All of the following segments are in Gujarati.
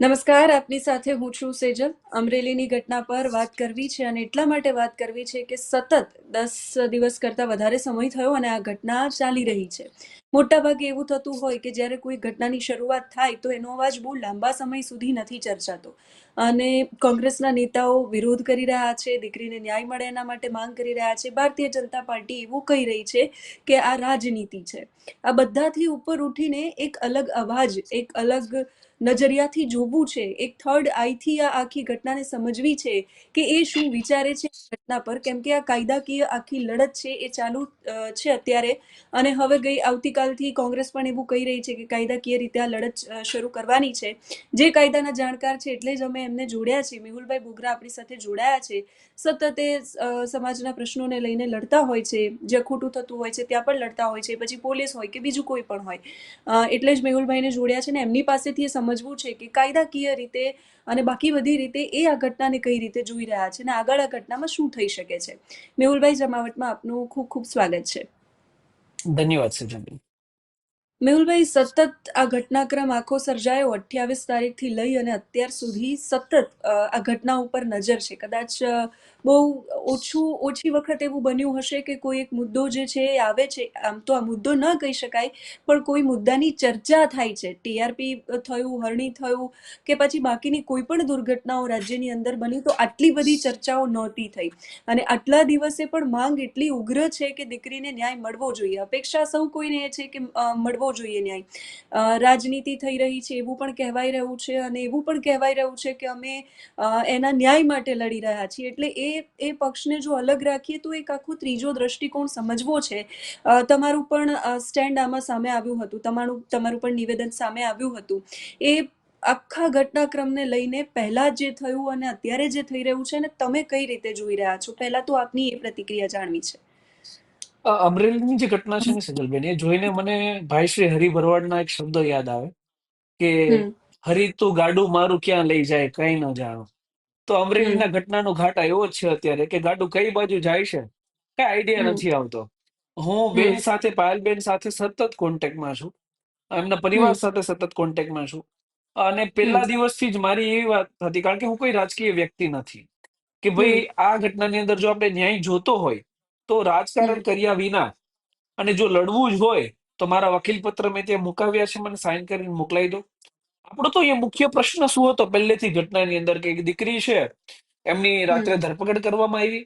નમસ્કાર, આપની સાથે હું છું સેજલ. અમરેલીની ઘટના પર વાત કરવી છે અને એટલા માટે વાત કરવી છે કે સતત 10 દિવસ કરતાં વધારે સમય થયો અને આ ઘટના ચાલી રહી છે. મોટાભાગે એવું થતું હોય કે જ્યારે કોઈ ઘટનાની શરૂઆત થાય તો એનો અવાજ બહુ લાંબા સમય સુધી નથી ચર્ચાતો અને કોંગ્રેસના નેતાઓ વિરોધ કરી રહ્યા છે, દીકરીને ન્યાય મળે એના માટે માંગ કરી રહ્યા છે. ભારતીય જનતા પાર્ટી એવું કહી રહી છે કે આ રાજનીતિ છે. આ બધાથી ઉપર ઉઠીને એક અલગ અવાજ, એક અલગ નજરિયાથી જોવું છે, એક થર્ડ આઈથી આ આખી ઘટનાને સમજવી છે કે એ શું વિચારે છે ઘટના પર. કેમ કે આ કાયદાકીય આખી લડત છે એ ચાલુ છે અત્યારે. અને હવે આવતીકાલથી કોંગ્રેસ પણ એવું કહી રહી છે કે કાયદાકીય રીતે આ લડત શરૂ કરવાની છે. જે કાયદાના જાણકાર છે એટલે જ અમે એમને જોડ્યા છે. મેહુલભાઈ બોગરા આપણી સાથે જોડાયા છે. સતત એ સમાજના પ્રશ્નોને લઈને લડતા હોય છે. જે ખોટું થતું હોય છે ત્યાં પણ લડતા હોય છે, પછી પોલીસ હોય કે બીજું કોઈ પણ હોય. એટલે જ મેહુલભાઈને જોડ્યા છે ને એમની પાસેથી એ સમજવું છે કે કાયદાકીય રીતે અને બાકી બધી રીતે એ આ ઘટનાને કઈ રીતે જોઈ રહ્યા છે અને આગળ આ ઘટનામાં શું થઈ શકે છે. મેહુલભાઈ, જમાવટમાં આપનું ખૂબ ખૂબ સ્વાગત છે. ધન્યવાદ સેજલ. મેહુલભાઈ, સતત આ ઘટનાક્રમ આખો સર્જાયો 28 તારીખથી લઈ અને અત્યાર સુધી સતત આ ઘટના ઉપર નજર છે. કદાચ બહુ ઓછી વખત એવું બન્યું હશે કે કોઈ એક મુદ્દો જે છે એ આવે છે. આમ તો આ મુદ્દો ન કહી શકાય, પણ કોઈ મુદ્દાની ચર્ચા થાય છે. ટીઆરપી થયું, હરણી થયું કે પછી બાકીની કોઈ પણ દુર્ઘટનાઓ રાજ્યની અંદર બની તો આટલી બધી ચર્ચાઓ નહોતી થઈ. અને આટલા દિવસે પણ માંગ એટલી ઉગ્ર છે કે દીકરીને ન્યાય મળવો જોઈએ. અપેક્ષા સૌ કોઈને એ છે કે મળવો જોઈએ ન્યાય. રાજનીતિ થઈ રહી છે એવું પણ કહેવાય રહ્યું છે અને એવું પણ કહેવાય રહ્યું છે કે અમે એના ન્યાય માટે લડી રહ્યા છીએ. એટલે એ પક્ષને જો અલગ રાખીએ તો એક આખો ત્રીજો દ્રષ્ટિકોણ સમજવો છે. તમારું પણ સ્ટેન્ડ આમાં સામે આવ્યું હતું, તમારું પણ નિવેદન સામે આવ્યું હતું. એ આખા ઘટનાક્રમને લઈને પહેલા જે થયું અને અત્યારે જે થઈ રહ્યું છે ને તમે કઈ રીતે જોઈ રહ્યા છો, પહેલા તો આપની એ પ્રતિક્રિયા જાણવી છે. અમરેલીની જે ઘટના છે ને સેજલબેન, એ જોઈને મને ભાઈ શ્રી હરિ ભરવાડના એક શબ્દ યાદ આવે કે હમ હરી તું ગાડું મારું ક્યાં લઈ જાય કઈ ન જાણો. તો હમ અમરેલીના ઘટનાનો ઘાટ એવો જ છે અત્યારે કે ગાડું કઈ બાજુ જાય છે કઈ આઈડિયા હમ નથી આવતો. હું હમ બેન સાથે, પાયલબેન સાથે સતત કોન્ટેક્ટમાં છું, એમના પરિવાર હમ સાથે સતત કોન્ટેક્ટમાં છું. અને હમ પહેલા દિવસથી જ મારી એવી વાત હતી, કારણ કે હું કોઈ રાજકીય વ્યક્તિ નથી, કે હમ ભાઈ આ ઘટનાની અંદર જો આપણે ન્યાય જોતો હોય તો રાજકારણ હમ કર્યા વિના અને જો લડવું જ હોય તો મારા વકીલ પત્ર મેં ત્યાં મુકાવ્યા છે, મને સાઈન કરીને મોકલાવી દો. આપણો તો એ મુખ્ય પ્રશ્ન શું હતો પહેલેથી ઘટનાની અંદર કે એક દીકરી છે, એમની હમ રાત્રે ધરપકડ કરવામાં આવી,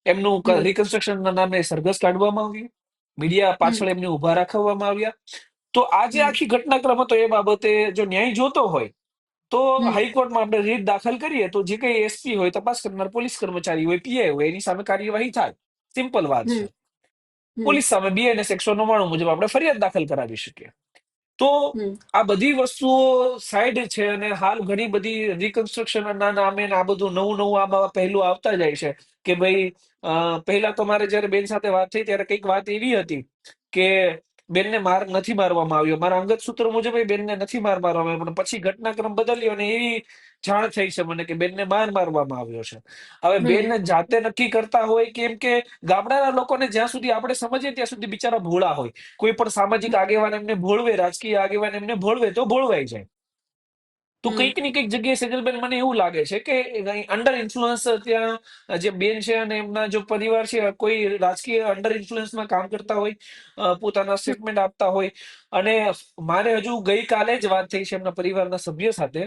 એમનું હમ રિકન્સ્ટ્રક્શનના નામે સરઘસ કાઢવામાં આવ્યું, મીડિયા હમ પાછળ એમને ઉભા રાખવામાં આવ્યા. તો આ જે હમ આખી ઘટનાક્રમ હતો એ બાબતે જો ન્યાય જોતો હોય તો હમ હાઈકોર્ટમાં આપણે રીટ દાખલ કરીએ તો જે કઈ એસપી હોય, તપાસ કરનાર પોલીસ કર્મચારી હોય, પીઆઈ હોય, એની સામે કાર્યવાહી થાય. સિમ્પલ વાત હમ છે. હમ પોલીસ સામે બીએનએસ 199 મુજબ આપણે ફરિયાદ દાખલ કરાવી શકીએ. તો હમ આ બધી વસ્તુઓ સાઈડ છે અને હાલ ઘણી બધી રિકન્સ્ટ્રક્શન ના નામે આ બધું નવું નવું આમાં પહેલું આવતા જાય છે કે ભાઈ પહેલા તો મારે જયારે બેન સાથે વાત થઈ ત્યારે કઈક વાત એવી હતી કે બેનને માર નથી મારવામાં આવ્યો. મારા અંગત સૂત્ર મુજબ એ બેનને નથી મારવામાં આવ્યો, પણ પછી ઘટનાક્રમ બદલ્યો અને એવી જાણ થઈ છે મને કે બેનને મારવામાં આવ્યો છે. હવે હમ બેન જાતે નક્કી કરતા હોય કેમ કે ગામડાના લોકોને જ્યાં સુધી આપણે સમજીએ ત્યાં સુધી બિચારા ભોળા હોય. કોઈ પણ સામાજિક આગેવાન એમને ભોળવે, રાજકીય આગેવાન એમને ભોળવે તો ભોળવાઈ જાય. તો હમ કંઈક ને કંઈક જગ્યાએ સેજલબેન મને એવું લાગે છે કે અંડર ઇન્ફ્લુઅન્સ ત્યાં જે બેન છે અને એમના જો પરિવાર છે કોઈ રાજકીય અંડર ઇન્ફ્લુઅન્સમાં કામ કરતા હોય, પોતાના સ્ટેટમેન્ટ આપતા હોય. અને મારે હજુ ગઈકાલે જ વાત થઈ છે એમના પરિવારના સભ્ય સાથે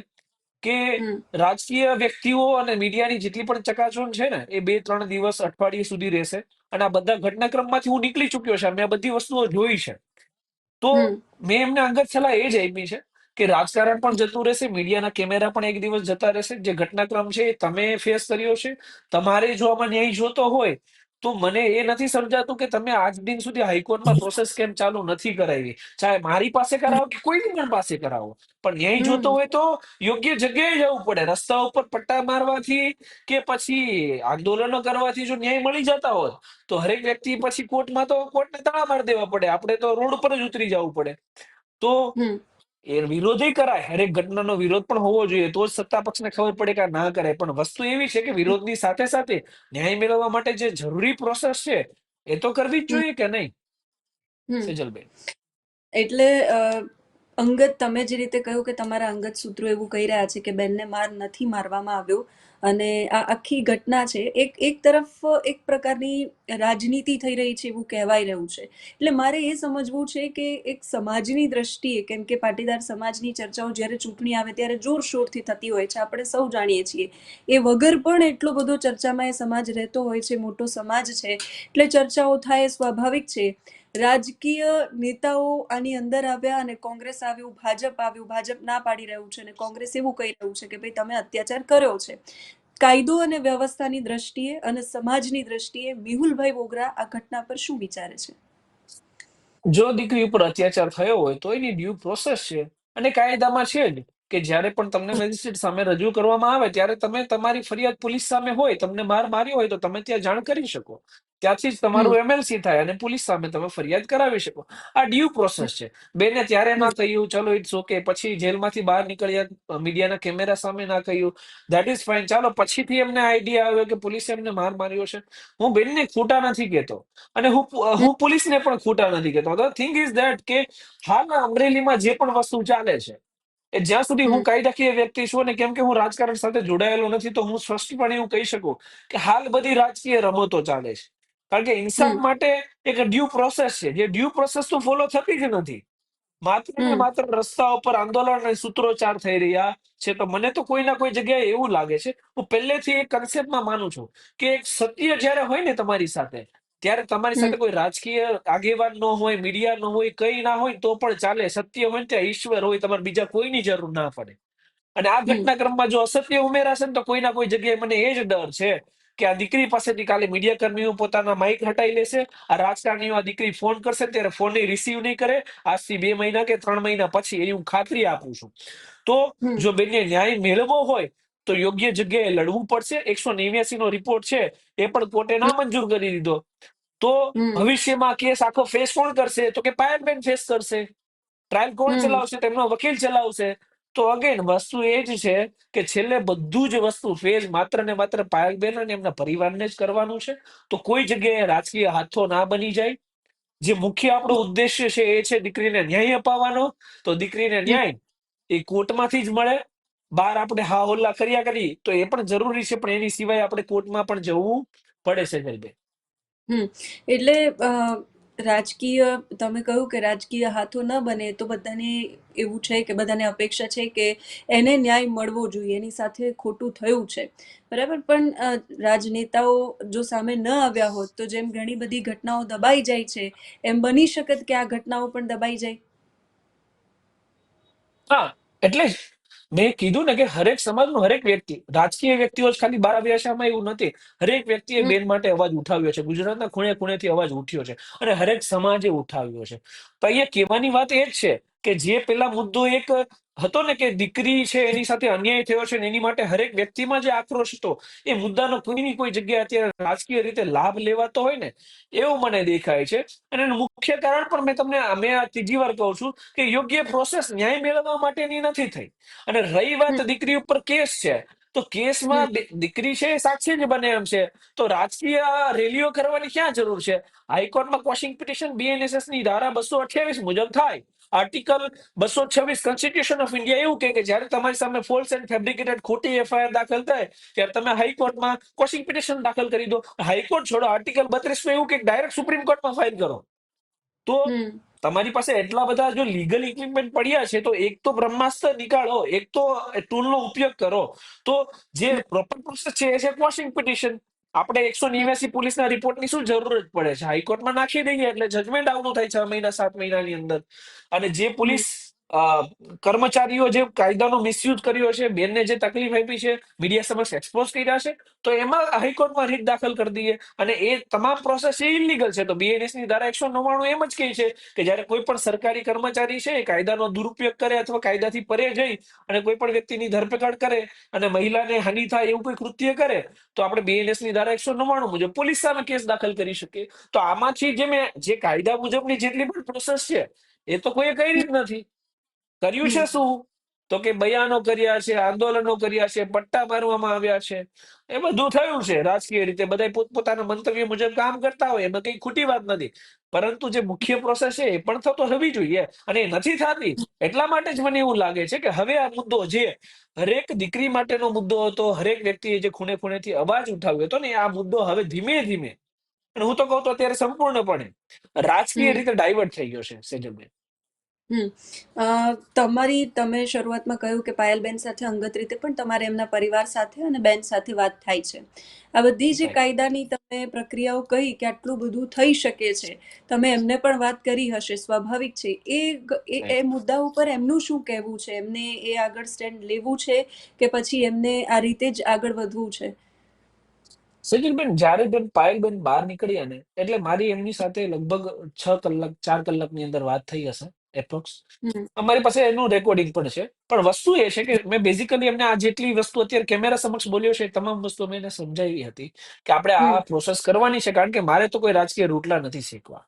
કે હમ રાજકીય વ્યક્તિઓ અને મીડિયાની જેટલી પણ ચકાચોંધ છે ને એ 2-3 દિવસ, અઠવાડિયે સુધી રહેશે. અને આ બધા ઘટનાક્રમમાંથી હું નીકળી ચુક્યો છે, મેં આ બધી વસ્તુઓ જોઈ છે. તો હમ મેં એમને અંગત સલાહ એ જ આપી છે કે રાજકારણ પણ જતું રહેશે, મીડિયાના કેમેરા પણ એક દિવસ જતા રહેશે. જે ઘટનાક્રમ છે એ તમે ફેસ કર્યો છે, તમારે જો આમાં ન્યાય જોતો હોય તો મને એ નથી સમજાતું કે તમે આજ દિન સુધી હાઈકોર્ટમાં પ્રોસેસ કેમ ચાલુ નથી કરાવી. ચાહે મારી પાસે કરાવો કે કોઈની પણ પાસે કરાવો, પણ ન્યાય જોતો હમ હોય તો યોગ્ય જગ્યાએ જવું પડે. રસ્તા ઉપર પટ્ટા મારવાથી કે પછી આંદોલનો કરવાથી જો ન્યાય મળી જતા હોત તો હરેક વ્યક્તિ પછી કોર્ટને તાળા મારી દેવા પડે, આપણે તો રોડ ઉપર જ ઉતરી જવું પડે. તો હમ એ વિરોધે કરાય, હરેક ઘટનાનો વિરોધ પણ હોવો જોઈએ, તો જ સત્તા પક્ષને ખબર પડે કે આ ના કરાય. પણ વસ્તુ એવી છે કે વિરોધની સાથે સાથે ન્યાય મેળવવા માટે જે જરૂરી પ્રોસેસ છે એ તો કરવી જ હમ જોઈએ કે નહીં હમ સેજલબેન? એટલે અંગત તમે જે રીતે કહ્યું કે તમારા અંગત સૂત્રો એવું કહી રહ્યા છે કે બેનને માર નથી મારવામાં આવ્યો, અને આ આખી ઘટના છે એક તરફ એક પ્રકારની રાજનીતિ થઈ રહી છે એવું કહેવાય રહ્યું છે. એટલે મારે એ સમજવું છે કે એક સમાજની દ્રષ્ટિએ, કેમ કે પાટીદાર સમાજની ચર્ચાઓ જ્યારે ચૂંટણી આવે ત્યારે જોરશોરથી થતી હોય છે, આપણે સૌ જાણીએ છીએ. એ વગર પણ એટલો બધો ચર્ચામાં એ સમાજ રહેતો હોય છે, મોટો સમાજ છે, એટલે ચર્ચાઓ થાય એ સ્વાભાવિક છે. રાજકીય નેતાઓ આની અંદર આવ્યા અને કોંગ્રેસ આવ્યું, ભાજપ ના પાડી રહ્યું છે અને કોંગ્રેસ એવું કહી રહ્યું છે કે ભાઈ તમે અત્યાચાર કર્યો છે. કાયદો અને વ્યવસ્થાની દ્રષ્ટિએ અને સમાજની દ્રષ્ટિએ મેહુલભાઈ બોગરા આ ઘટના પર શું વિચારે છે? જો દીકરી ઉપર અત્યાચાર થયો હોય તો એની ડ્યુ પ્રોસેસ છે, અને કાયદામાં છે જ કે જ્યારે પણ તમને મેજિસ્ટ્રેટ સામે રજૂ કરવામાં આવે ત્યારે તમે તમારી ફરિયાદ પોલીસ સામે હોય, તમને માર માર્યો હોય તો તમે ત્યાં જાણ કરી શકો. ત્યાંથી જ હમ તમારું એમએલસી થાય અને પોલીસ સામે તમે ફરિયાદ કરાવી શકો. આ ડ્યુ પ્રોસેસ છે. બેને ત્યારે હમ ના કહ્યું, ચલો ઇટ્સ ઓકે, પછી જેલમાંથી બહાર નીકળ્યા, મીડિયાના કેમેરા સામે ના કહ્યું, ધેટ ઇઝ ફાઇન. ચાલો પછીથી એમને આઈડિયા આવ્યો કે પોલીસે એમને માર માર્યો છે. હું બેનને ખોટા નથી કહેતો, અને હમ હું પોલીસને પણ ખોટા નથી કહેતો. ધ થિંગ ઇઝ ધેટ કે હાલના અમરેલીમાં જે પણ વસ્તુ ચાલે છે, એ જ્યાં સુધી હું હમ કાયદાકીય વ્યક્તિ છું ને કેમ કે હું રાજકારણ સાથે જોડાયેલો નથી, તો હું સ્પષ્ટપણે એવું કહી શકું કે હાલ બધી રાજકીય રમતો ચાલે છે. કારણ કે ઇન્સાફ હમ માટે એક ડ્યુ પ્રોસેસ છે, જે ડ્યુ પ્રોસેસ તો ફોલો થતી જ નથી. માત્ર ને હમ માત્ર રસ્તા ઉપર આંદોલન અને સૂત્રોચ્ચાર થઈ રહ્યા છે. તો મને તો કોઈ ના કોઈ જગ્યાએ એવું લાગે છે, હું પહેલેથી એક કન્સેપ્ટમાં માનું છું કે એક સત્ય જ્યારે હોય ને તમારી સાથે, ત્યારે તમારી હમ સાથે કોઈ રાજકીય આગેવાન ન હોય, મીડિયા ન હોય, કઈ ના હોય તો પણ ચાલે. સત્ય હોય ને ત્યાં ઈશ્વર હોય, તમારે બીજા કોઈની જરૂર ના પડે. અને આ હમ ઘટનાક્રમમાં જો અસત્ય ઉમેરાશે ને તો કોઈ ના કોઈ જગ્યાએ મને એ જ ડર છે કે આ દીકરી પાસેથી કાલે મીડિયા કર્મીઓ પોતાના માઇક હટાઈ લેશે, આ રાજકારણીઓ આ દીકરી ફોન કરશે ત્યારે ફોન રિસીવ નહીં કરે આજથી 2 મહિના કે 3 મહિના પછી, એની હું ખાતરી આપું છું. તો હમ જો બેનને ન્યાય મેળવવો હોય તો યોગ્ય જગ્યાએ લડવું પડશે. 189 નો રિપોર્ટ છે એ પણ કોર્ટે હમ નામંજૂર કરી દીધો. તો હમ ભવિષ્યમાં કેસ આખો ફેસ કોણ કરશે? તો કે પાયલબેન ફેસ કરશે. ટ્રાયલ કોણ હમ ચલાવશે? તેમનો વકીલ ચલાવશે. તો અગેન વસ્તુ એ જ છે કે છેલ્લે બધું જ વસ્તુ ફેસ માત્ર ને માત્ર પાયલબેન અને એમના પરિવારને જ કરવાનું છે. તો કોઈ જગ્યાએ રાજકીય હાથો ના બની જાય. જે મુખ્ય આપણો ઉદ્દેશ્ય છે એ છે દીકરીને ન્યાય અપાવવાનો. તો દીકરીને હમ ન્યાય એ કોર્ટમાંથી જ મળે. બહાર આપણે હા હોલ્લા કર્યા કરી તો એ પણ જરૂરી છે, પણ એની સિવાય આપણે કોર્ટમાં પણ જવું પડે છે જલબેન. હમ એટલે રાજકીય, તમે કહ્યું કે રાજકીય હાથો ન બને, તો બધાને એવું છે કે બધાને અપેક્ષા છે કે એને ન્યાય મળવો જોઈએ, એની સાથે ખોટું થયું છે, બરાબર. પણ રાજનેતાઓ જો સામે ન આવ્યા હોત તો જેમ ઘણી બધી ઘટનાઓ દબાઈ જાય છે, એમ બની શકત કે આ ઘટનાઓ પણ દબાઈ જાય. હા, એટલે જ મેં કીધું ને કે હરેક સમાજનો હરેક વ્યક્તિ, રાજકીય વ્યક્તિઓ જ ખાલી બહાર આવ્યા છે આમાં એવું નથી. હરેક વ્યક્તિએ હમ બેન માટે અવાજ ઉઠાવ્યો છે. ગુજરાતના ખૂણે ખૂણેથી અવાજ ઉઠ્યો છે અને હરેક સમાજે ઉઠાવ્યો છે. તો અહીંયા કહેવાની વાત એ જ છે કે જે પેલા મુદ્દો એક હતો ને કે દીકરી છે એની સાથે અન્યાય થયો છે ને એની માટે હરેક વ્યક્તિમાં જે આક્રોશ હતો, એ મુદ્દાનો કોઈની કોઈ જગ્યાએ અત્યારે રાજકીય રીતે લાભ લેવાતો હોય ને એવું મને દેખાય છે. અને એનું મુખ્ય કારણ પણ મેં આ ત્રીજી વાર કહું છું કે યોગ્ય પ્રોસેસ ન્યાય મેળવવા માટેની નથી થઈ. અને રહી વાત હમ દીકરી ઉપર કેસ છે, તો હમ કેસમાં દીકરી છે એ સાક્ષી જ બને એમ છે. તો રાજકીય રેલીઓ કરવાની ક્યાં જરૂર છે? હાઈકોર્ટમાં ક્વોશિંગ પિટિશન બીએનએસએસ ની ધારા 228 મુજબ થાય. આર્ટિકલ 226 કોન્સ્ટિટ્યુશન ઓફ ઇન્ડિયા એવું કહે કે જ્યારે તમારી સામે ફોલ્સ એન્ડ ફેબ્રિકેટેડ ખોટી એફઆઈઆર દાખલ થાય ત્યારે તમે હાઈકોર્ટમાં ક્વોશિંગ પિટિશન દાખલ કરી દો. હાઈકોર્ટ છોડો, આર્ટિકલ 32 માં એવું કે ડાયરેક્ટ સુપ્રીમ કોર્ટમાં ફાઇલ કરો. તો હમ તમારી પાસે એટલા બધા જો લીગલ ઇક્વિપમેન્ટ પડ્યા છે, તો એક તો બ્રહ્માસ્ત્ર નીકાળો, એક તો ટૂલનો ઉપયોગ કરો. તો જે હમ પ્રોપર પ્રોસેસ છે એ છે ક્વોશિંગ પિટિશન. આપણે 189 પોલીસના રિપોર્ટની શું જરૂરત પડે છે? હાઈકોર્ટમાં નાખી દઈએ એટલે જજમેન્ટ આવતું થાય 6 મહિના 7 મહિનાની અંદર. અને જે હમ પોલીસ કર્મચારીઓ જે કાયદાનો મિસયુઝ કર્યો છે, બેનને જે તકલીફ આપી છે, મીડિયા સમક્ષ એક્સપોઝ કર્યા છે, તો એમાં હાઈકોર્ટમાં રીટ દાખલ કરી દઈએ. અને એ તમામ પ્રોસેસ એ ઇલીગલ છે. તો બીએનએસ ની ધારા 199 એમ જ કહે છે કે જ્યારે કોઈ પણ સરકારી કર્મચારી છે એ કાયદાનો દુરુપયોગ કરે અથવા કાયદાથી પરે જઈ અને કોઈ પણ વ્યક્તિની ધરપકડ કરે અને મહિલાને હાનિ થાય એવું કોઈ કૃત્ય કરે, તો આપણે બીએનએસ ની ધારા 199 મુજબ પોલીસ સામે કેસ દાખલ કરી શકીએ. તો આમાંથી જે કાયદા મુજબની જેટલી પણ પ્રોસેસ છે એ તો કોઈએ કરી જ નથી. કર્યું હમ છે શું? તો કે બયાનો કર્યા છે, આંદોલનો કર્યા છે, પટ્ટા મારવામાં આવ્યા છે, એ બધું થયું છે રાજકીય રીતે, બધા પોતપોતાના મંતવ્ય મુજબ કામ કરતા હોય, એમાં કઈ ખોટી વાત નથી. પરંતુ જે મુખ્ય પ્રોસેસ છે એ પણ થતો હોવી જોઈએ, અને એ નથી થતી. એટલા માટે જ મને એવું લાગે છે કે હવે આ મુદ્દો જે હરેક દીકરી માટેનો મુદ્દો હતો, હરેક વ્યક્તિએ જે ખૂણે ખૂણેથી અવાજ ઉઠાવ્યો હતો ને, આ મુદ્દો હવે ધીમે ધીમે, અને હું તો કહું તો અત્યારે સંપૂર્ણપણે રાજકીય હમ રીતે ડાયવર્ટ થઈ ગયો છે સેજલબેન. હમ તમે શરૂઆતમાં કહ્યું કે પાયલબેન સાથે અંગત રીતે પણ તમારે એમના પરિવાર સાથે અને બેન સાથે વાત થાય છે. આ બધી જે Right. કાયદાની તમે પ્રક્રિયાઓ કહી કે આટલું બધું થઈ શકે છે, તમે એમને પણ વાત કરી હશે, સ્વાભાવિક છે. એ Right. મુદ્દા ઉપર એમનું શું કહેવું છે? એમને એ આગળ સ્ટેન્ડ લેવું છે કે પછી એમને આ રીતે જ આગળ વધવું છે? સેજલબેન, જ્યારે બેન પાયલબેન બહાર નીકળ્યા ને, એટલે મારી એમની સાથે લગભગ 6 કલાક 4 કલાકની અંદર વાત થઈ હશે એપ્રોક્સ. હમ અમારી પાસે એનું રેકોર્ડિંગ પણ છે. પણ વસ્તુ એ છે કે મેં બેઝિકલી એમને આ જેટલી વસ્તુ અત્યારે કેમેરા સમક્ષ બોલ્યો છે, એ તમામ વસ્તુ મેં એને સમજાવી હતી કે આપણે હમ આ પ્રોસેસ કરવાની છે, કારણ કે મારે તો કોઈ રાજકીય રોટલા નથી શીખવા.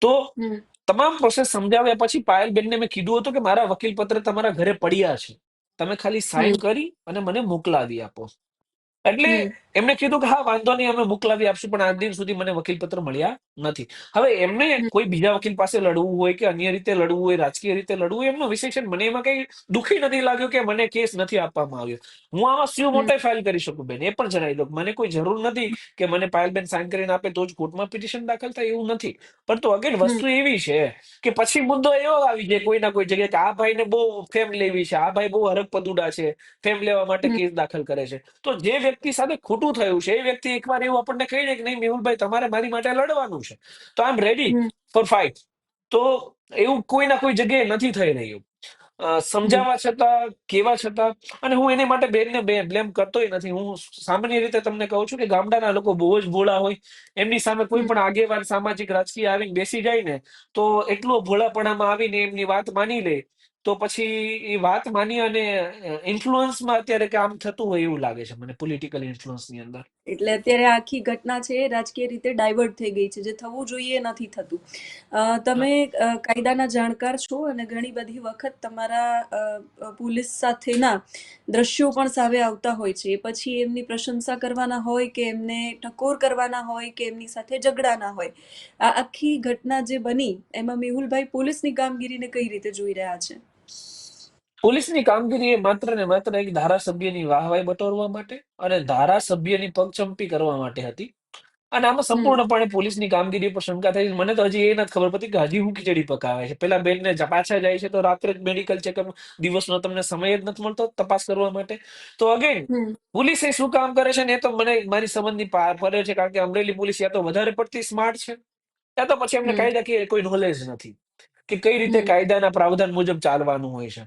તો હમ તમામ પ્રોસેસ સમજાવ્યા પછી પાયલબેનને મેં કીધું હતું કે મારા વકીલ પત્ર તમારા ઘરે પડ્યા છે, તમે ખાલી સાઈન હમ કરી અને મને મોકલાવી આપો. એટલે હમ એમને કીધું કે હા, વાંધો નહીં, અમે મોકલાવી આપશું, પણ આજ દિન સુધી મને વકીલ પત્ર મળ્યા નથી. હવે એમને હમ કોઈ બીજા વકીલ પાસે લડવું હોય કે અન્ય રીતે લડવું હોય, રાજકીય રીતે લડવું હોય, એમનો વિષય છે. મને એમાં કઈ દુખી નથી લાગ્યું કે મને કેસ નથી આપવામાં આવ્યો. હું આમાં સ્યુ હમ મોટે ફાઇલ કરી શકું બેન, એ પણ જણાવી દઉં. મને કોઈ જરૂર નથી કે મને પાયલબેન સાઇન કરીને આપે તો જ કોર્ટમાં પિટિશન દાખલ થાય, એવું નથી. પરંતુ અગેન હમ વસ્તુ એવી છે કે પછી મુદ્દો એવો આવી જાય કોઈ ના કોઈ જગ્યાએ કે આ ભાઈને બહુ ફેમ લેવી છે, આ ભાઈ બહુ હરકપદુડા છે, ફેમ લેવા માટે હમ કેસ દાખલ કરે છે. તો જે વ્યક્તિ સાથે ખોટું થયું છે, એ વ્યક્તિ એકવાર એવું આપણને કહી દે કે નહીં મેહુલભાઈ, તમારે મારી માટે લડવાનું છે, તો આઈ એમ રેડી હમ ફોર ફાઇટ. તો એવું કોઈ ના કોઈ જગ્યાએ નથી થઈ રહ્યું. હમ સમજાવવા છતાં, કેવા છતાં, અને હું એની માટે બેનને બ્લેમ કરતોય નથી. હું સામાન્ય રીતે તમને કહું છું કે ગામડાના લોકો બહુ જ ભોળા હોય, એમની સામે કોઈ હમ પણ આગેવાન સામાજિક રાજકીય આવીને બેસી જાય ને, તો એટલો ભોળાપણામાં આવીને એમની વાત માની લે, તો પછી એ વાત માની અને ઇન્ફ્લુઅન્સમાં અત્યારે કામ થતું હોય એવું લાગે છે મને, પોલિટિકલ ઇન્ફ્લુઅન્સની અંદર. એટલે અત્યારે આખી ઘટના છે એ રાજકીય રીતે ડાયવર્ટ થઈ ગઈ છે, જે થવું જોઈએ એ નથી થતું. તમે કાયદાના જાણકાર છો અને ઘણી બધી વખત તમારા પોલીસ સાથેના દ્રશ્યો પણ સામે આવતા હોય છે. એ પછી એમની પ્રશંસા કરવાના હોય કે એમને ટકોર કરવાના હોય કે એમની સાથે ઝઘડાના હોય, આ આખી ઘટના જે બની એમાં મેહુલભાઈ પોલીસની કામગીરીને કઈ રીતે જોઈ રહ્યા છે? પોલીસની કામગીરી એ માત્ર ને માત્ર એક ધારાસભ્યની વાહવાઈ બટોરવા માટે અને ધારાસભ્યની પગચંપી કરવા માટે હતી. અને આમાં હમ સંપૂર્ણપણે પોલીસની કામગીરી પર શંકા થઈ. મને તો હજી એ નથી ખબર પડતી કે હજી હું ખીચડી પકાવે છે. પેલા બેનને પાછા જાય છે તો રાત્રે જ મેડિકલ ચેકઅપ, દિવસનો તમને સમય જ નથી મળતો તપાસ કરવા માટે. તો અગેન હમ પોલીસ એ શું કામ કરે છે ને, એ તો મને મારી સમજની પરે છે, કારણ કે અમરેલી પોલીસ યા તો વધારે પડતી સ્માર્ટ છે, યા તો પછી એમને હમ કાયદાકીય કોઈ નોલેજ નથી કે કઈ રીતે હમ કાયદાના પ્રાવધાન મુજબ ચાલવાનું હોય છે.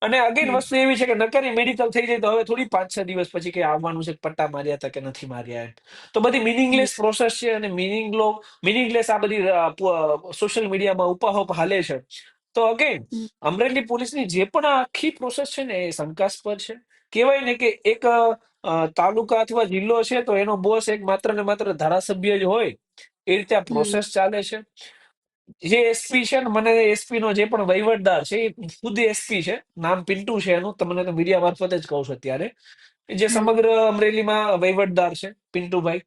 અને અગેન હમ વસ્તુ એવી છે કે નકરી મેડિકલ થઈ જાય તો હવે થોડી 5-6 દિવસ પછી કે આવવાનું છે, પટ્ટા માર્યા હતા કે નથી માર્યા એમ. તો બધી હમ મિનિંગલેસ પ્રોસેસ છે, અને મિનિંગલેસ આ બધી સોશિયલ મીડિયામાં ઉપાહોપ હાલે છે. તો અગેન હમ અમરેલી પોલીસની જે પણ આ આખી પ્રોસેસ છે ને, એ શંકાસ્પદ છે. કહેવાય ને કે એક તાલુકા અથવા જિલ્લો છે તો એનો બોસ એક માત્ર ને માત્ર ધારાસભ્ય જ હોય, એ રીતે આ હમ પ્રોસેસ ચાલે છે. જે એસપી છે ને, મને એસપી નો જે પણ વહીવટદાર છે, એ ખુદ એસપી છે, નામ પિન્ટુ છે એનું, તમને તો મીડિયા મારફતે જ કહું છું અત્યારે, જે હમ સમગ્ર અમરેલીમાં વહીવટદાર છે, પિન્ટુભાઈ.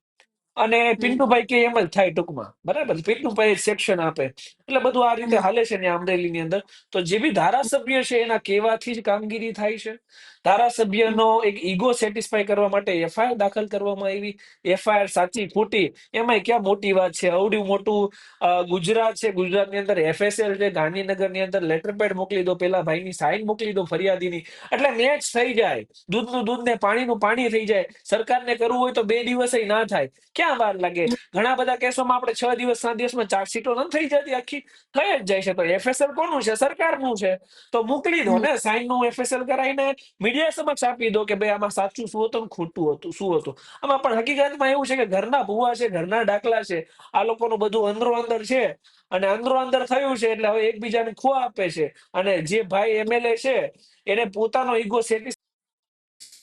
અને હમ પિન્ટુભાઈ કે એમ જ થાય ટૂંકમાં, બરાબર. પિન્ટુભાઈ સેક્શન આપે, એટલે બધું આ રીતે હમ હાલે છે ને અમરેલીની અંદર. તો જે બી ધારાસભ્ય છે એના કહેવાથી જ કામગીરી થાય છે. ધારાસભ્યનો એક ઈગો સેટિસ્ફાય કરવા માટે એફઆઈઆર દાખલ કરવામાં આવી. એફઆઈઆર સાચી ખોટી એમાંય ક્યાં મોટી વાત છે? અવડું મોટું ગુજરાત છે, ગુજરાતની અંદર એફએસએલ છે, ગાંધીનગરની અંદર લેટર પેડ મોકલી દો, પેલા ભાઈની સાઈન મોકલી દો ફરિયાદીની, એટલે મેચ થઈ જાય. દૂધનું દૂધ ને પાણીનું પાણી થઈ જાય. સરકારને કરવું હોય તો 2 દિવસે ના થાય, ક્યાં વાર લાગે? ઘણા બધા કેસોમાં આપણે 6 દિવસ 7 દિવસમાં ચાર્જશીટો નથી થઈ જતી આખી, થઈ જ જાય છે. તો એફએસએલ કોનું છે? સરકારનું છે. તો મોકલી દો હમ ને, સાઈન નું એફએસએલ કરાવીને મીડિયા સમક્ષ આપી દો કે ભાઈ આમાં સાચું શું હતું ને ખોટું હતું શું હતું. આમાં પણ હકીકતમાં એવું છે કે ઘરના ભુવા છે, ઘરના ડાકલા છે, આ લોકોનું બધું અંદરો અંદર છે, અને અંદરો અંદર થયું છે એટલે હવે એકબીજાને ખો આપે છે. અને જે ભાઈ એમએલએ છે એને પોતાનો ઈગો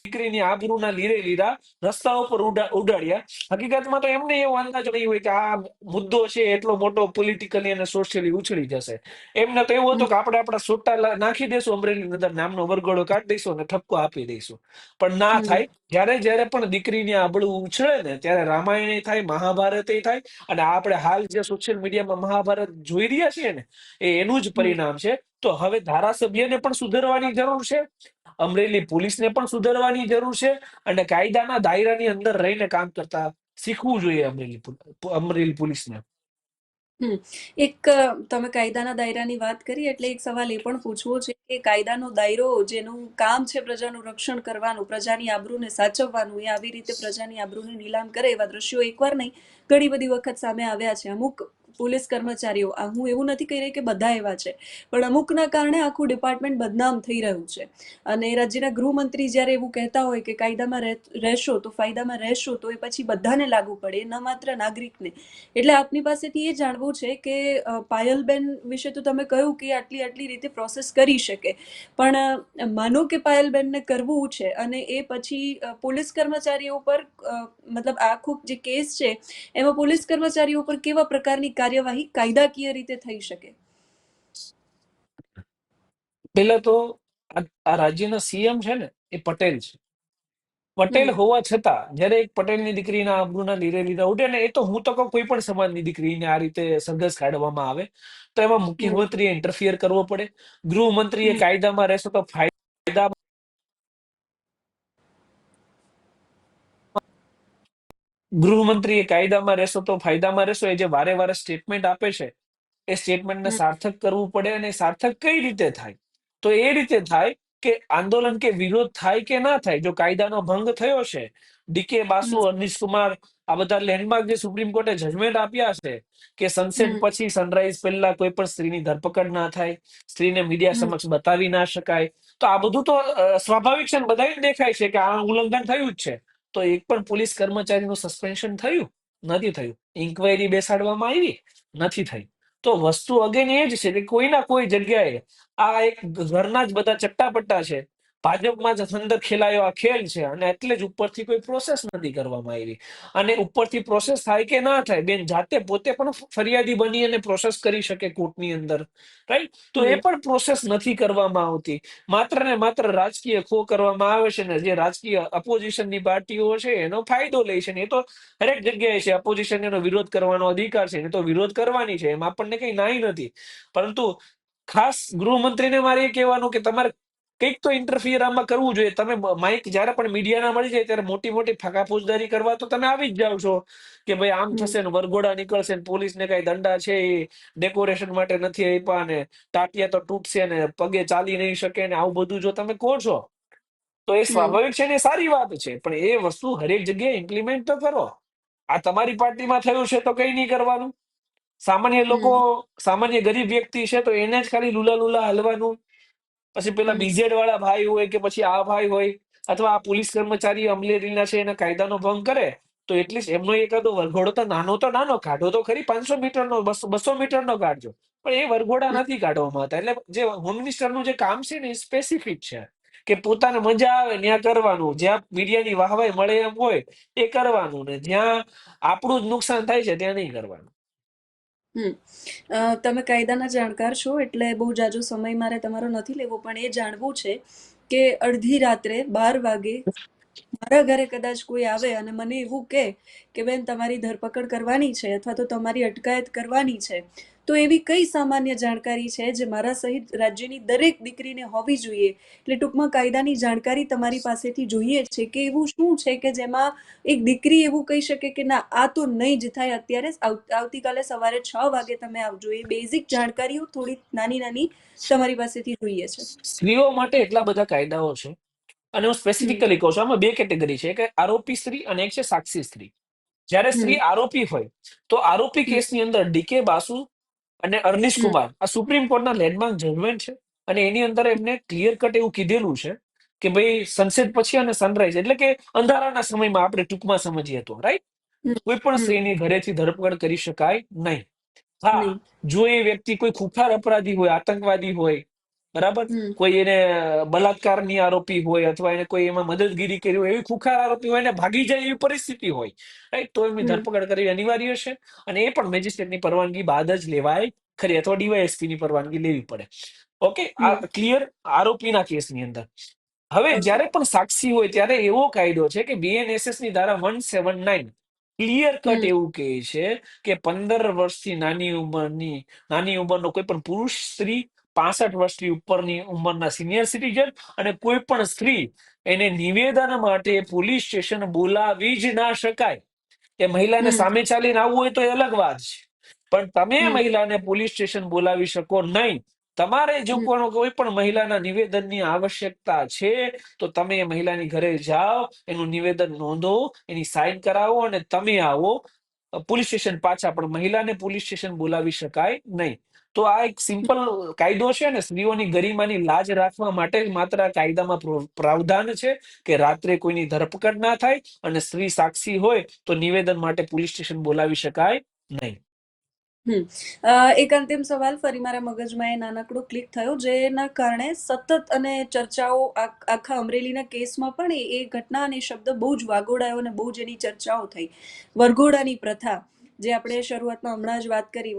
દીકરીની આબરૂના લીરે લીરા રસ્તા ઉપર ઉડાડ્યા. હકીકતમાં તો એમને એવો અંદાજ નહીં હોય કે આ મુદ્દો છે એટલો મોટો પોલિટિકલી અને સોશિયલી ઉછળી જશે. એમને તો એવું હમ હતું કે આપણે આપણા સોટા નાખી દઈશું અમરેલીની અંદર, નામનો વરઘોડો કાઢી દઈશું અને ઠપકો આપી દઈશું. પણ ના હમ થાય. જ્યારે જ્યારે પણ દીકરીની આબરૂ ઉછળે ને ત્યારે રામાયણ થાય, મહાભારત થાય. અને આપણે હાલ જે સોશિયલ મીડિયામાં મહાભારત જોઈ રહ્યા છીએ ને, એનું જ હમ પરિણામ છે. તો હવે ધારાસભ્યને પણ સુધરવાની જરૂર છે, અમરેલી પોલીસને પણ સુધરવાની જરૂર છે, અને કાયદાના દાયરાની અંદર રહીને કામ કરતા શીખવું જોઈએ અમરેલી પોલીસને. હમ તમે કાયદાના દાયરાની વાત કરી એટલે એક સવાલ એ પણ પૂછવો છે કે કાયદાનો દાયરો જેનું કામ છે પ્રજાનું રક્ષણ કરવાનું, પ્રજાની આબરૂને સાચવવાનું, એ આવી રીતે પ્રજાની આબરૂને નીલામ કરે એવા દ્રશ્યો એકવાર નહીં ઘણી બધી વખત સામે આવ્યા છે. અમુક પોલીસ કર્મચારીઓ, હું એવું નથી કહી રહી કે બધા એવા છે, પણ અમુકના કારણે આખું ડિપાર્ટમેન્ટ બદનામ થઈ રહ્યું છે. અને રાજ્યના ગૃહમંત્રી જ્યારે એવું કહેતા હોય કે કાયદામાં રહેશો તો ફાયદામાં રહેશો, તો એ પછી બધાને લાગુ પડે, ન માત્ર નાગરિકને. એટલે આપની પાસેથી એ જાણવું છે કે પાયલબેન વિશે તો તમે કહ્યું કે આટલી આટલી રીતે પ્રોસેસ કરી શકે, પણ માનો કે પાયલબેનને કરવું છે અને એ પછી પોલીસ કર્મચારીઓ પર મતલબ આખું જે કેસ છે એમાં પોલીસ કર્મચારીઓ પર કેવા પ્રકારની કાર્યવાહી કાયદાકીય રીતે થઈ શકે? પેલા તો આ રાજ્યના સીએમ છે ને, એ પટેલ છે. પટેલ હમ હોવા છતાં જયારે એક પટેલની દીકરીના આબરૂના લીરે લીરા ઉડે ને, એ તો હું તો કહું કોઈ પણ સમાજની દીકરીને આ રીતે સરઘસ કાઢવામાં આવે તો એમાં હમ મુખ્યમંત્રીએ ઇન્ટરફિયર કરવો પડે. ગૃહમંત્રીએ હમ કાયદામાં રહેશે તો ફાયદા ગૃહમંત્રીએ કાયદામાં રહેશો તો ફાયદામાં રહેશો, એ જે વારે વારે સ્ટેટમેન્ટ આપે છે, એ સ્ટેટમેન્ટને હમ સાર્થક કરવું પડે. અને સાર્થક કઈ રીતે થાય? તો એ રીતે થાય કે આંદોલન કે વિરોધ થાય કે ના થાય, જો કાયદાનો ભંગ થયો છે, ડીકે હમ બાસુ, અનિશ કુમાર, આ બધા લેન્ડમાર્ક જે સુપ્રીમ કોર્ટે જજમેન્ટ આપ્યા છે કે સનસેટ હમ પછી સનરાઈઝ પહેલા કોઈ પણ સ્ત્રીની ધરપકડ ના થાય, સ્ત્રીને મીડિયા હમ સમક્ષ બતાવી ના શકાય. તો આ બધું તો સ્વાભાવિક છે ને, બધાને દેખાય છે કે આ ઉલ્લંઘન થયું જ છે. તો એક પણ પોલીસ કર્મચારીનું સસ્પેન્શન થયું નથી? થયું. ઇન્કવાયરી બેસાડવામાં આવી નથી થઈ. તો વસ્તુ અગેન એ જ છે કે કોઈના કોઈ જગ્યાએ આ એક ઘરના જ બધા ચટ્ટાપટ્ટા છે, ભાજપમાં જ અંદર ખેલાયો આ ખેલ છે, અને એટલે જ ઉપરથી કોઈ પ્રોસેસ નથી કરવામાં આવી. અને ઉપરથી પ્રોસેસ થાય કે ના થાય, બેન જાતે પોતે પણ ફરિયાદી બની અને પ્રોસેસ કરી શકે કોર્ટની અંદર, રાઈટ? તો એ હમ પણ પ્રોસેસ નથી કરવામાં આવતી. માત્ર ને માત્ર રાજકીય ખો કરવામાં આવે છે, ને જે રાજકીય અપોઝિશનની પાર્ટીઓ છે એનો ફાયદો લે છે. ને એ તો હરેક જગ્યાએ છે, અપોઝિશન એનો વિરોધ કરવાનો અધિકાર છે, એ તો વિરોધ કરવાની છે, એમાં આપણને કઈ નાઈ નથી. પરંતુ ખાસ ગૃહમંત્રીને મારે એ કહેવાનું કે તમારે કંઈક તો ઇન્ટરફિયર આમાં કરવું જોઈએ. તમે માઇક જ્યારે પણ મીડિયાના મળી જાય ત્યારે મોટી મોટી ફાંકાફોજદારી કરવા તો તમે આવી જ જાઓ છો કે ભાઈ આમ હમ થશે ને વરઘોડા નીકળશે ને પોલીસને કઈ દંડા છે એ ડેકોરેશન માટે નથી આપ્યા ને ટાટિયા તો તૂટશે ને પગે ચાલી નહીં શકે ને, આવું બધું જો તમે કહો છો તો એ હમ સ્વાભાવિક છે ને, એ સારી વાત છે. પણ એ વસ્તુ હરેક જગ્યાએ ઇમ્પ્લિમેન્ટ તો કરો. આ તમારી પાર્ટીમાં થયું છે તો કઈ નહીં કરવાનું. સામાન્ય લોકો, હમ સામાન્ય ગરીબ વ્યક્તિ છે તો એને જ ખાલી લુલા લુલા હલવાનું. પછી પેલા હમ બીજેડ વાળા ભાઈ હોય કે પછી આ ભાઈ હોય અથવા આ પોલીસ કર્મચારી અમલેરીના છે એને કાયદાનો ભંગ કરે તો એટલીસ્ટ એમનો એકાદો વરઘોડો તો નાનો કાઢો તો ખરી, 500 મીટરનો, 200 મીટરનો કાઢજો. પણ એ વરઘોડા નથી કાઢવામાં આવતા. એટલે જે હોમ મિનિસ્ટરનું જે કામ છે ને એ સ્પેસિફિક છે કે પોતાને મજા આવે ત્યાં કરવાનું, જ્યાં મીડિયાની વાહવાઈ મળે એમ હોય એ કરવાનું, ને જ્યાં આપણું જ નુકસાન થાય છે ત્યાં નહીં કરવાનું. હમ તમે કાયદાના જાણકાર છો એટલે બહુ જાજો સમય મારે તમારો નથી લેવો, પણ એ જાણવું છે કે અડધી રાત્રે 12 વાગે મારા ઘરે કદાચ કોઈ આવે અને મને એવું કહે કે બેન તમારી ધરપકડ કરવાની છે અથવા તો તમારી અટકાયત કરવાની છે, તો એવી કઈ સામાન્ય જાણકારી છે જે મારા સહિત રાજ્યની દરેક દીકરીને હોવી જોઈએ? એટલે ટૂંકમાં કાયદાની જાણકારી તમારી પાસેથી જોઈએ છે કે એવું શું છે કે જેમાં એક દીકરી એવું કહી શકે કે ના, આ તો નહીં જ થાય અત્યારે, આવતીકાલે સવારે 6 વાગે તમે આવજો. એ બેઝિક જાણકારીઓ થોડી નાની નાની તમારી પાસેથી જોઈએ છે. સ્ત્રીઓ માટે એટલા બધા કાયદાઓ છે, અને હું હમ સ્પેસિફિકલી કહું છું, આમાં બે કેટેગરી છે, એક આરોપી સ્ત્રી અને એક છે સાક્ષી સ્ત્રી. જ્યારે હમ સ્ત્રી આરોપી હોય તો આરોપી હમ કેસની અંદર ડીકે બાસુ અને અર્નિશ હમ કુમાર આ સુપ્રીમ કોર્ટના લેન્ડમાર્ક જજમેન્ટ છે, અને એની અંદર એમને ક્લિયર કટ એવું કીધેલું છે કે ભાઈ સનસેટ પછી અને સનરાઈઝ એટલે કે અંધારાના સમયમાં, આપણે ટૂંકમાં સમજીએ તો, રાઈટ, હમ કોઈ પણ હમ સ્ત્રીની ઘરેથી ધરપકડ કરી શકાય નહીં. હા, નહીં. જો એ વ્યક્તિ કોઈ ખુખાર અપરાધી હોય, આતંકવાદી હોય, બરાબર, હમ કોઈ એને બલાત્કારની આરોપી હોય અથવા એને કોઈ એમાં મદદગીરી કરી હોય એવી ખુખાર આરોપી હોય ને ભાગી જાય એવી પરિસ્થિતિ હોય, રાઈટ, તો એમની હમ ધરપકડ કરવી અનિવાર્ય છે. અને એ પણ મેજિસ્ટ્રેટની પરવાનગી બાદ જ લેવાય ખરી, અથવા ડીવાયએસપી ની પરવાનગી લેવી પડે. ઓકે, આ હમ ક્લિયર આરોપીના કેસની અંદર. હવે ઓકે. જ્યારે પણ સાક્ષી હોય ત્યારે એવો કાયદો છે કે બીએનએસએસ ની ધારા 179 ક્લિયર કટ હમ એવું કહે છે કે 15 વર્ષથી નાની ઉંમરનો કોઈ પણ પુરુષ, સ્ત્રી, 65 વર્ષથી ઉપરની ઉંમરના સિનિયર સિટીઝન અને કોઈ પણ સ્ત્રી એને નિવેદન માટે પોલીસ સ્ટેશન બોલાવી જ ના શકાય. એ મહિલાને હમ સામે ચાલીને આવવું હોય તો એ અલગ વાત છે, પણ તમે હમ મહિલાને પોલીસ સ્ટેશન બોલાવી શકો નહીં. તમારે જો હમ કોઈ પણ મહિલાના નિવેદનની આવશ્યકતા છે તો તમે એ મહિલાની ઘરે જાઓ, એનું નિવેદન નોંધો, એની સાઈન કરાવો અને તમે આવો પોલીસ સ્ટેશન પાછા, પણ મહિલાને પોલીસ સ્ટેશન બોલાવી શકાય નહીં. તો આ એક સિમ્પલ કાયદો છે ને, સ્ત્રીઓની ગરિમાની લાજ રાખવા માટે જ માત્ર આ કાયદામાં પ્રાવધાન છે કે રાત્રે કોઈની ધરપકડ ના થાય અને સ્ત્રી સાક્ષી હોય તો નિવેદન માટે પોલીસ સ્ટેશન બોલાવી શકાય નહીં. હમ એક અંતિમ સવાલ ફરી મારા મગજમાં એ નાનકડો ક્લિક થયો, જેના કારણે સતત અને ચર્ચાઓ આખા અમરેલીના કેસમાં પણ એ ઘટના અને શબ્દ બહુ જ વાગોડાયો અને બહુ જ એની ચર્ચાઓ થઈ. વરઘોડાની પ્રથા, જે આપણે શરૂઆતમાં હમણાં જ વાત કરી,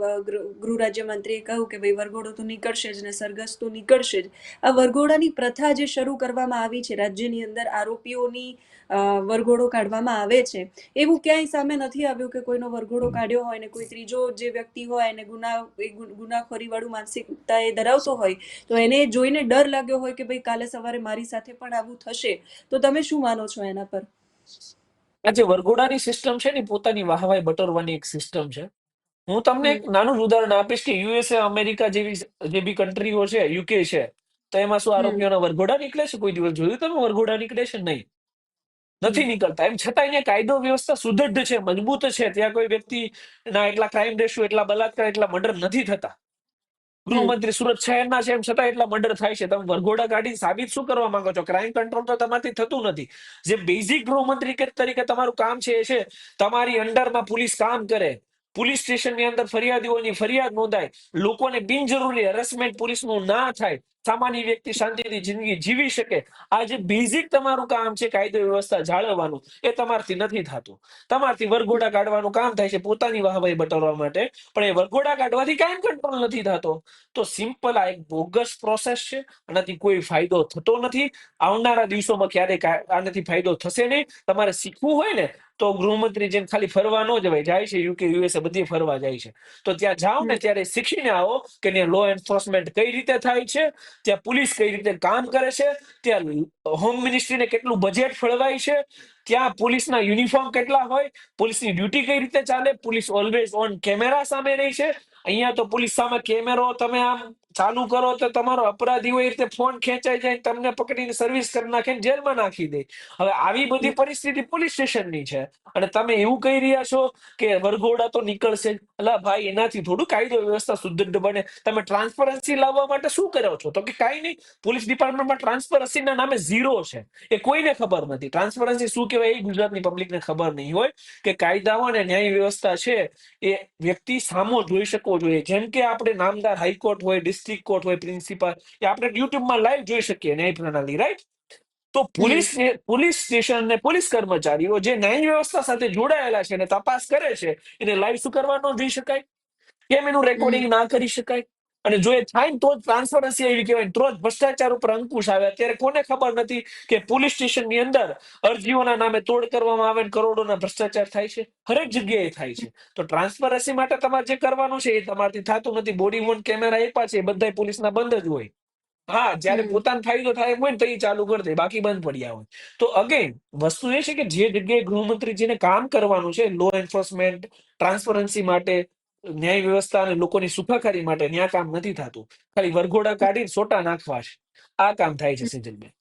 ગૃહ રાજ્યમંત્રીએ કહ્યું કે ભાઈ વરઘોડો તો નીકળશે જ ને સરઘસ તો નીકળશે જ. આ વરઘોડાની પ્રથા જે શરૂ કરવામાં આવી છે રાજ્યની અંદર, આરોપીઓની વરઘોડો કાઢવામાં આવે છે, એવું ક્યાંય સામે નથી આવ્યું કે કોઈનો વરઘોડો કાઢ્યો હોય ને કોઈ ત્રીજો જે વ્યક્તિ હોય એને ગુનાખોરી વાળું માનસિકતા એ ધરાવતો હોય તો એને જોઈને ડર લાગ્યો હોય કે ભાઈ કાલે સવારે મારી સાથે પણ આવું થશે. તો તમે શું માનો છો એના પર? આ જે વરઘોડાની સિસ્ટમ છે ને, પોતાની વાહવાઈ બટોરવાની એક સિસ્ટમ છે. હું તમને હમ એક નાનું ઉદાહરણ આપીશ કે યુએસએ, અમેરિકા જેવી જે બી કન્ટ્રીઓ છે, યુકે છે, તો એમાં શું હમ આરોપીઓના વરઘોડા નીકળે છે? કોઈ દિવસ જોયું તમે વરઘોડા નીકળે છે? નહીં, હમ નથી નીકળતા. એમ છતાં અહીંયા કાયદો વ્યવસ્થા સુદૃઢ છે, મજબૂત છે. ત્યાં કોઈ વ્યક્તિ ના એટલા ક્રાઇમ રેશિયો, એટલા બલાત્કાર, એટલા મર્ડર નથી થતા. હમ ગૃહમંત્રી સુરત શહેરના છે, એમ છતાં એટલા મર્ડર થાય છે. તમે વરઘોડા કાઢીને સાબિત શું કરવા માંગો છો? ક્રાઇમ કંટ્રોલ તો તમારથી થતું નથી. જે બેઝિક ગૃહમંત્રી તરીકે તમારું કામ છે એ છે તમારી અંડરમાં પોલીસ કામ કરે, પોલીસ સ્ટેશનની અંદર ફરિયાદીઓની ફરિયાદ નોંધાય, લોકોને બિનજરૂરી હેરેસમેન્ટ પોલીસનું ના થાય, સામાન્ય વ્યક્તિ શાંતિથી જિંદગી જીવી શકે. આ જે બેઝિક તમારું કામ છે કાયદો વ્યવસ્થા જાળવવાનું, એ તમારથી નથી થતું. તમારથી વરઘોડા કાઢવાનું કામ થાય છે પોતાની વાહવાઈ બટોરવા માટે, પણ એ વરઘોડા કાઢવાથી કાંઈ કંટ્રોલ નથી થતો. તો સિમ્પલ આ એક બોગસ પ્રોસેસ છે, આનાથી કોઈ ફાયદો થતો નથી. આવનારા દિવસોમાં ક્યારેક આનાથી ફાયદો થશે નહીં. તમારે શીખવું હોય ને તો ગૃહમંત્રી જેમ ખાલી ફરવા ન જવાય, જાય છે યુકે, યુએસએ બધી ફરવા જાય છે, તો ત્યાં જાઓ ને હમ ત્યારે શીખીને આવો કે ત્યાં લો એન્ફોર્સમેન્ટ કઈ રીતે થાય છે, ત્યાં પોલીસ કઈ રીતે કામ કરે છે, ત્યાં હોમ મિનિસ્ટ્રીને કેટલું બજેટ ફળવાય છે, ત્યાં પોલીસના યુનિફોર્મ કેટલા હોય, પોલીસની ડ્યુટી કઈ રીતે ચાલે, પોલીસ ઓલવેઝ ઓન કેમેરા સામે રહી છે. અહીંયા તો પોલીસ સામે કેમેરો તમે આમ ચાલુ કરો તો તમારો અપરાધી હોય રીતે ફોન ખેંચાઈ જાય, તમને પકડીને સર્વિસ કરી નાખે, જેલમાં નાખી દે. હવે આવી બધી પરિસ્થિતિ પોલીસ સ્ટેશનની છે અને તમે એવું કહી રહ્યા છો કે વરઘોડા તો નીકળશે જ. અલા ભાઈ, એનાથી થોડું કાયદો વ્યવસ્થા સુદૃઢ બને. તમે ટ્રાન્સપરન્સી લાવવા માટે શું કરો છો? તો કે કાંઈ નહીં, પોલીસ ડિપાર્ટમેન્ટમાં ટ્રાન્સપરન્સીના નામે ઝીરો છે. એ કોઈને ખબર નથી. ટ્રાન્સપરન્સી શું કહેવાય એ ગુજરાતની પબ્લિકને ખબર નહીં હોય કે કાયદાઓ અને ન્યાય વ્યવસ્થા છે એ વ્યક્તિ સામો જોઈ શકવો જોઈએ. જેમ કે આપણે નામદાર હાઈકોર્ટ હોય, ડિસ્ટ્રિક્ટ કોર્ટ હોય, પ્રિન્સિપાલ, એ આપણે યુટ્યુબમાં લાઈવ જોઈ શકીએ, ન્યાય પ્રણાલી, રાઈટ? તો હમ પોલીસ સ્ટેશન અને પોલીસ કર્મચારીઓ જે ન્યાય વ્યવસ્થા સાથે જોડાયેલા છે અને તપાસ કરે છે, એને લાઈવ શું કરવા ન જોઈ શકાય? કેમ એનું રેકોર્ડિંગ હમ ના કરી શકાય? અને જો એ થાય ને તો જ ટ્રાન્સપરન્સી એવી કહેવાય, તો જ ભ્રષ્ટાચાર ઉપર અંકુશ આવે. અત્યારે કોને ખબર નથી કે પોલીસ સ્ટેશનની અંદર અરજીઓના નામે તોડ કરવામાં આવે ને કરોડોના ભ્રષ્ટાચાર થાય છે? હરેક જગ્યાએ થાય છે. તો ટ્રાન્સપરન્સી માટે તમારે જે કરવાનું છે એ તમારથી થતું નથી. બોડી વોર્ન કેમેરા આપ્યા છે, એ બધા પોલીસના બંધ જ હોય. હા, જયારે હમ પોતાનો ફાયદો થાય હોય ને તો એ ચાલુ કરી દે, બાકી બંધ પડ્યા હોય. તો અગેન વસ્તુ એ છે કે જે જગ્યાએ ગૃહમંત્રીજીને કામ કરવાનું છે, લો એન્ફોર્સમેન્ટ, ટ્રાન્સપરન્સી માટે, ન્યાય વ્યવસ્થા અને લોકોની સુખાકારી માટે, ત્યાં કામ નથી થતું. ખાલી વરઘોડા કાઢી સોટા નાખવા છે, આ કામ થાય છે સેજલભાઈ.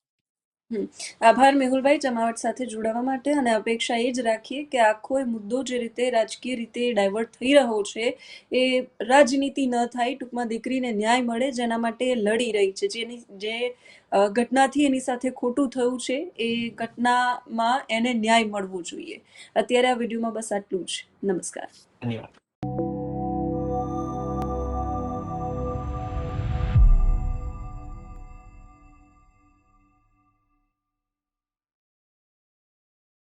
હમ આભાર મેહુલભાઈ, જમાવટ સાથે જોડાવા માટે. અને અપેક્ષા એ જ રાખીએ કે આખો એ મુદ્દો જે રીતે રાજકીય રીતે ડાયવર્ટ થઈ રહ્યો છે એ રાજનીતિ ન થાય, ટૂંકમાં દીકરીને ન્યાય મળે જેના માટે એ લડી રહી છે. જે ઘટનાથી એની સાથે ખોટું થયું છે એ ઘટનામાં એને ન્યાય મળવો જોઈએ. અત્યારે આ વિડીયોમાં બસ આટલું જ. નમસ્કાર. ધન્યવાદ.